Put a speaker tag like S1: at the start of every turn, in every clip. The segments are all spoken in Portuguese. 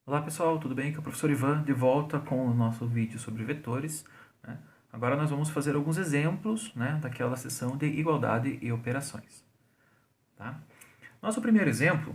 S1: Olá pessoal, tudo bem? Aqui é o professor Ivan, de volta com o nosso vídeo sobre vetores, né? Agora nós vamos fazer alguns exemplos, né, daquela seção de igualdade e operações. Tá? Nosso primeiro exemplo,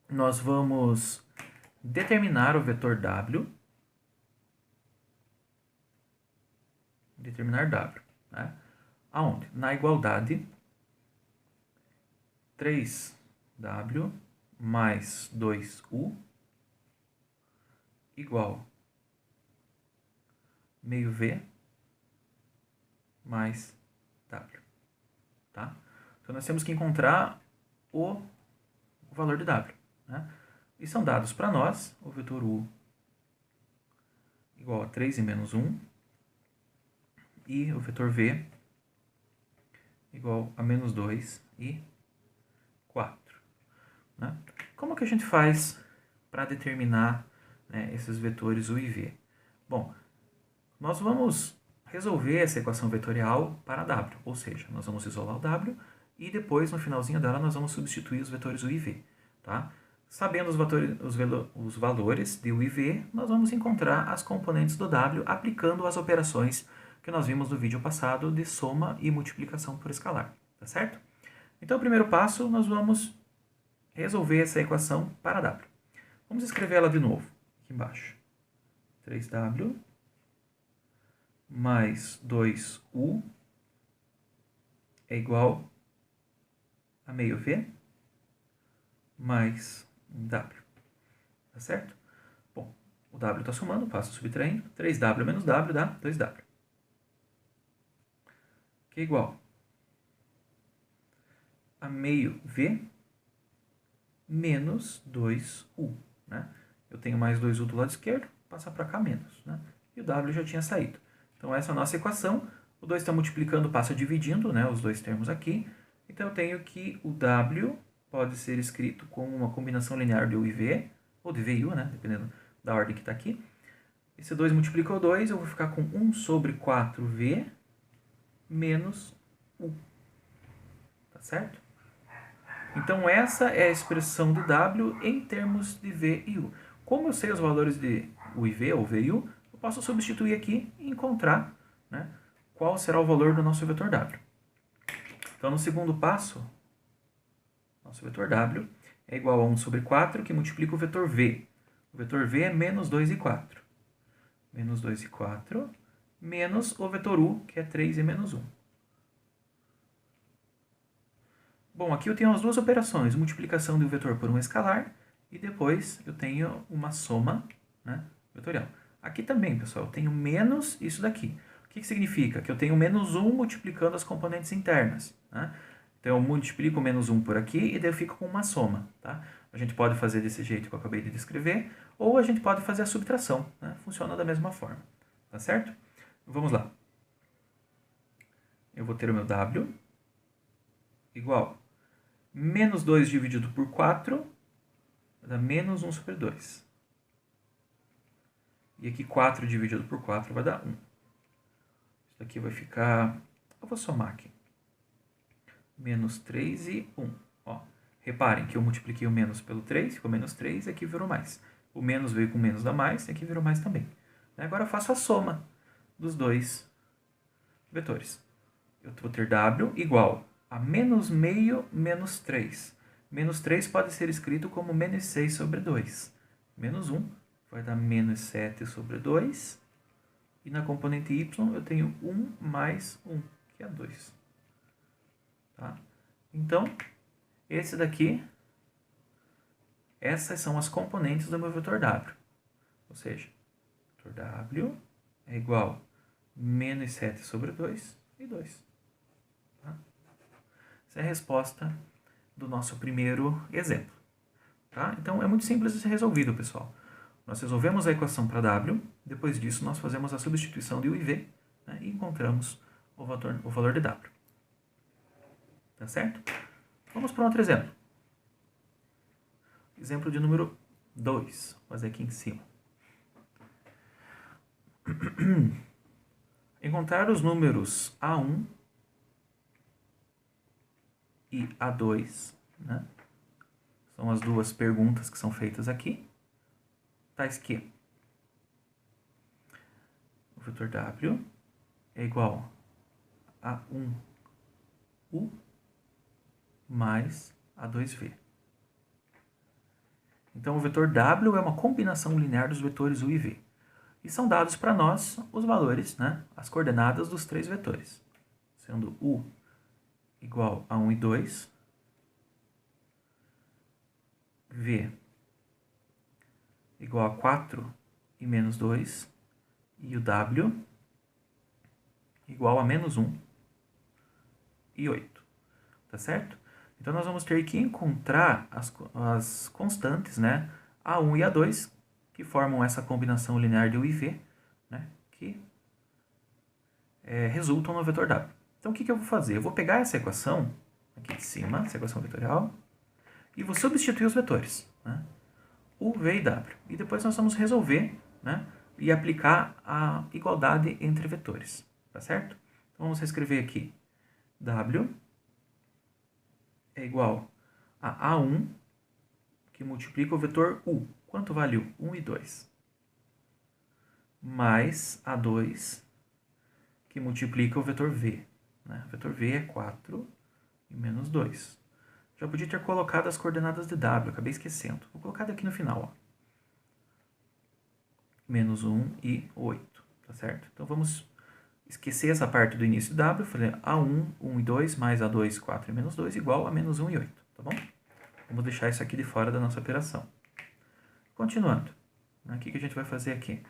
S1: nós vamos determinar o vetor W, né? Aonde? Na igualdade 3W mais 2U igual meio V mais W. Tá? Então nós temos que encontrar o valor de W. Né? E são dados para nós o vetor U igual a 3 e menos 1 e o vetor V igual a menos 2 e 4. Né? Como que a gente faz para determinar, né, esses vetores U e V? Bom, nós vamos resolver essa equação vetorial para W, ou seja, nós vamos isolar o W e depois, no finalzinho dela, nós vamos substituir os vetores U e V. Tá? Sabendo os valores de U e V, nós vamos encontrar as componentes do W aplicando as operações que nós vimos no vídeo passado de soma e multiplicação por escalar. Tá certo? Então, o primeiro passo, nós vamos resolver essa equação para W. Vamos escrever ela de novo, aqui embaixo. 3W mais 2U é igual a meio V mais W. Tá certo? Bom, o W está somando, passo subtraindo. 3W menos W dá 2W. Que é igual a meio V menos 2U. Né? Eu tenho mais 2U do lado esquerdo, passa para cá menos. Né? E o W já tinha saído. Então essa é a nossa equação. O 2 está multiplicando, passa dividindo, né, os dois termos aqui. Então eu tenho que o W pode ser escrito como uma combinação linear de U e V, ou de V e U, né, dependendo da ordem que está aqui. Esse 2 multiplica o 2, eu vou ficar com 1 sobre 4V menos U. Tá certo? Então essa é a expressão de W em termos de V e U. Como eu sei os valores de U e V, ou V e U, eu posso substituir aqui e encontrar, né, qual será o valor do nosso vetor W. Então no segundo passo, nosso vetor W é igual a 1 sobre 4, que multiplica o vetor V. O vetor V é menos 2 e 4. Menos 2 e 4, menos o vetor U, que é 3 e menos 1. Bom, aqui eu tenho as duas operações, multiplicação do vetor por um escalar, e depois eu tenho uma soma, né, vetorial. Aqui também, pessoal, eu tenho menos isso daqui. O que significa? Que eu tenho menos 1 multiplicando as componentes internas. Né? Então eu multiplico menos 1 por aqui e daí eu fico com uma soma. Tá? A gente pode fazer desse jeito que eu acabei de descrever, ou a gente pode fazer a subtração. Né? Funciona da mesma forma. Tá certo? Vamos lá. Eu vou ter o meu W igual menos 2 dividido por 4 vai dar menos 1 sobre 2. E aqui 4 dividido por 4 vai dar 1. Isso aqui vai ficar... Eu vou somar aqui. Menos 3 e 1. Ó, reparem que eu multipliquei o menos pelo 3, ficou menos 3, e aqui virou mais. O menos veio com menos dá mais, e aqui virou mais também. Agora eu faço a soma dos dois vetores. Eu vou ter W igual a menos meio menos 3. Menos 3 pode ser escrito como menos 6 sobre 2. Menos 1 vai dar menos 7 sobre 2. E na componente y eu tenho 1 mais 1, que é 2. Tá? Então, esse daqui, essas são as componentes do meu vetor W. Ou seja, o vetor W é igual a menos 7 sobre 2 e 2. Tá? Essa é a resposta do nosso primeiro exemplo. Tá? Então, é muito simples de ser resolvido, pessoal. Nós resolvemos a equação para W, depois disso nós fazemos a substituição de U e V, né, e encontramos o valor de W. Tá certo? Vamos para um outro exemplo. Exemplo de número 2. Vou fazer aqui em cima. Encontrar os números A1 e A2, né? São as duas perguntas que são feitas aqui. tais que o vetor W é igual a 1U mais A2V. Então, o vetor W é uma combinação linear dos vetores U e V. E são dados para nós os valores, né, as coordenadas dos três vetores. Sendo U igual a 1 e 2, V igual a 4 e menos 2, e o W igual a menos 1 e 8. Tá certo? Então, nós vamos ter que encontrar as constantes, né, A1 e A2, que formam essa combinação linear de U e V, né, que resultam no vetor W. Então, o que eu vou fazer? Eu vou pegar essa equação aqui de cima, essa equação vetorial, e vou substituir os vetores, né, U, V e W. E depois nós vamos resolver, né, e aplicar a igualdade entre vetores. Tá certo? Então, vamos reescrever aqui. W é igual a A1, que multiplica o vetor U. Quanto vale U? 1 e 2. Mais A2, que multiplica o vetor V. Né? O vetor V é 4 e menos 2. Já podia ter colocado as coordenadas de W, acabei esquecendo. Vou colocar aqui no final. Ó. Menos 1 e 8, tá certo? Então, vamos esquecer essa parte do início de W. Falei A1, 1 e 2, mais A2, 4 e menos 2, igual a menos 1 e 8, tá bom? Vamos deixar isso aqui de fora da nossa operação. Continuando. O que a gente vai fazer aqui?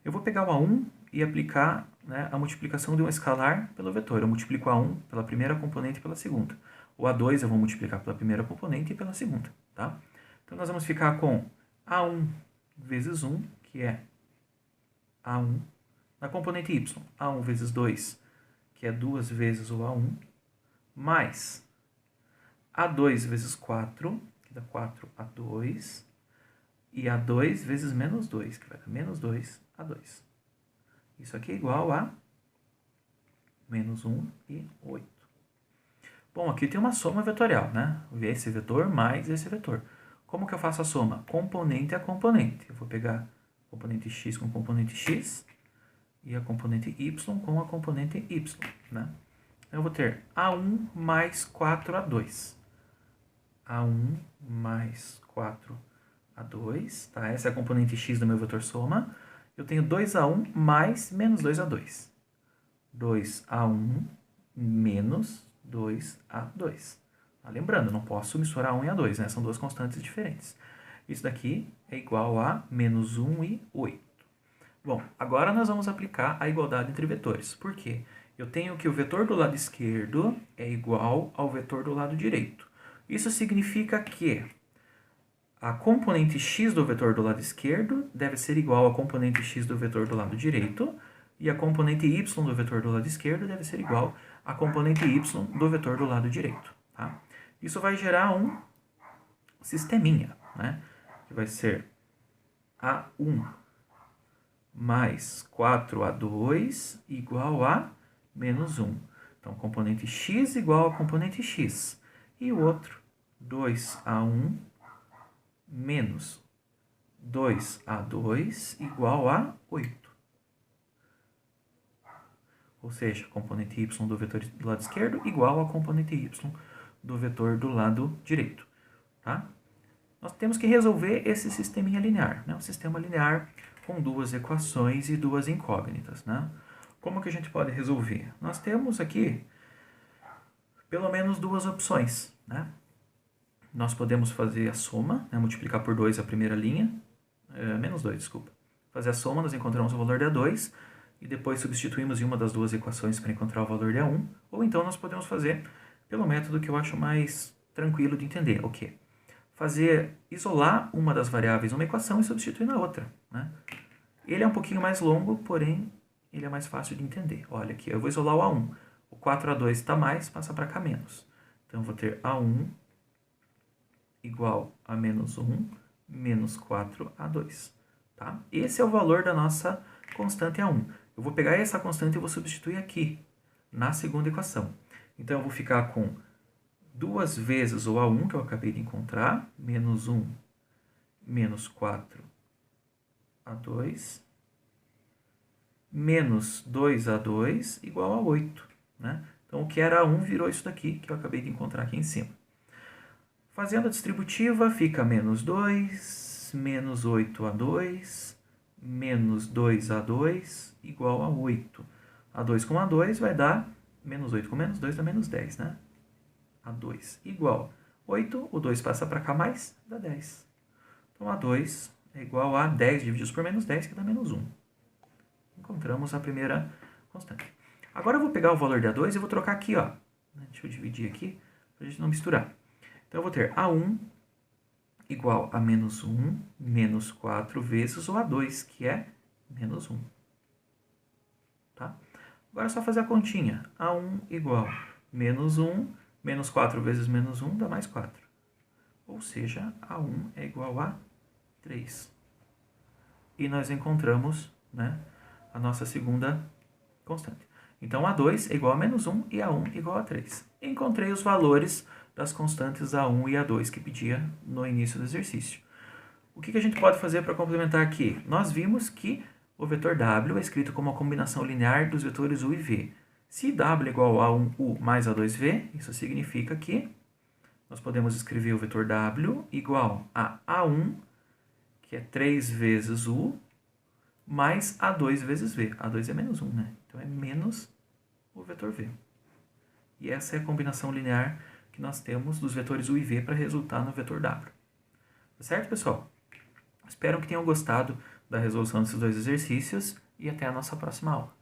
S1: Eu vou pegar o A1 e aplicar, né, a multiplicação de um escalar pelo vetor. Eu multiplico A1 pela primeira componente e pela segunda. O A2 eu vou multiplicar pela primeira componente e pela segunda. Tá? Então, nós vamos ficar com A1 vezes 1, que é A1. Na componente Y, A1 vezes 2, que é 2 vezes o A1, mais A2 vezes 4, que dá 4A2, e A2 vezes menos 2, que vai dar menos 2A2. Isso aqui é igual a menos 1 e 8. Bom, aqui tem uma soma vetorial, né? Esse vetor mais esse vetor. Como que eu faço a soma? Componente a componente. Eu vou pegar a componente x com componente x e a componente y com a componente y, né? Eu vou ter A1 mais 4A2. A1 mais 4A2, tá? Essa é a componente x do meu vetor soma. Eu tenho 2A1 mais menos 2A2. 2A1 menos 2A2. Tá? Lembrando, não posso misturar 1 e A2, né? São duas constantes diferentes. Isso daqui é igual a menos 1 e 8. Bom, agora nós vamos aplicar a igualdade entre vetores. Por quê? Eu tenho que o vetor do lado esquerdo é igual ao vetor do lado direito. Isso significa que a componente x do vetor do lado esquerdo deve ser igual à componente x do vetor do lado direito, e a componente y do vetor do lado esquerdo deve ser igual à componente y do vetor do lado direito. Tá? Isso vai gerar um sisteminha, né? Que vai ser A1 mais 4A2 igual a menos 1. Então, componente x igual a componente x. E o outro, 2A1 menos 2A2 igual a 8. Ou seja, componente y do vetor do lado esquerdo igual a componente y do vetor do lado direito. Tá? Nós temos que resolver esse sisteminha linear, né? Um sistema linear com duas equações e duas incógnitas, né? Como que a gente pode resolver? Nós temos aqui pelo menos duas opções, né? Nós podemos fazer a soma, né? Multiplicar por 2 a primeira linha, menos 2, desculpa. Fazer a soma, nós encontramos o valor de A2 e depois substituímos em uma das duas equações para encontrar o valor de A1, ou então nós podemos fazer pelo método que eu acho mais tranquilo de entender, o quê? Isolar uma das variáveis numa equação e substituir na outra, né? Ele é um pouquinho mais longo, porém ele é mais fácil de entender. Olha aqui, eu vou isolar o A1. O 4A2 está mais, passa para cá menos. Então, eu vou ter A1 igual a menos 1 menos 4A2. Tá? Esse é o valor da nossa constante A1. Eu vou pegar essa constante e vou substituir aqui, na segunda equação. Então, eu vou ficar com 2 vezes o A1, que eu acabei de encontrar, menos 1 menos 4 A2 menos 2A2 igual a 8, né? Então, o que era 1 virou isso daqui, que eu acabei de encontrar aqui em cima. Fazendo a distributiva, fica menos 2, menos 8A2, menos 2A2 igual a 8. A2 com A2 vai dar, menos 8 com menos 2 dá menos 10, né? A2 igual 8, o 2 passa para cá mais, dá 10. Então, A2 é igual a 10 divididos por menos 10, que dá menos 1. Encontramos a primeira constante. Agora eu vou pegar o valor de A2 e vou trocar aqui, ó. Deixa eu dividir aqui, para a gente não misturar. Então, eu vou ter A1 igual a menos 1, menos 4 vezes o A2, que é menos 1. Tá? Agora é só fazer a continha. A1 igual a menos 1, menos 4 vezes menos 1 dá mais 4. Ou seja, A1 é igual a 3. E nós encontramos, né, a nossa segunda constante. Então, A2 é igual a menos 1 e A1 é igual a 3. Encontrei os valores das constantes A1 e A2 que pedia no início do exercício. O que a gente pode fazer para complementar aqui? Nós vimos que o vetor W é escrito como uma combinação linear dos vetores U e V. Se W é igual a 1U mais A2V, isso significa que nós podemos escrever o vetor W igual a A1, que é 3 vezes U, mais A2 vezes V. A2 é menos 1, né? Então, é menos o vetor V. E essa é a combinação linear que nós temos dos vetores U e V para resultar no vetor W. Tá certo, pessoal? Espero que tenham gostado da resolução desses dois exercícios e até a nossa próxima aula.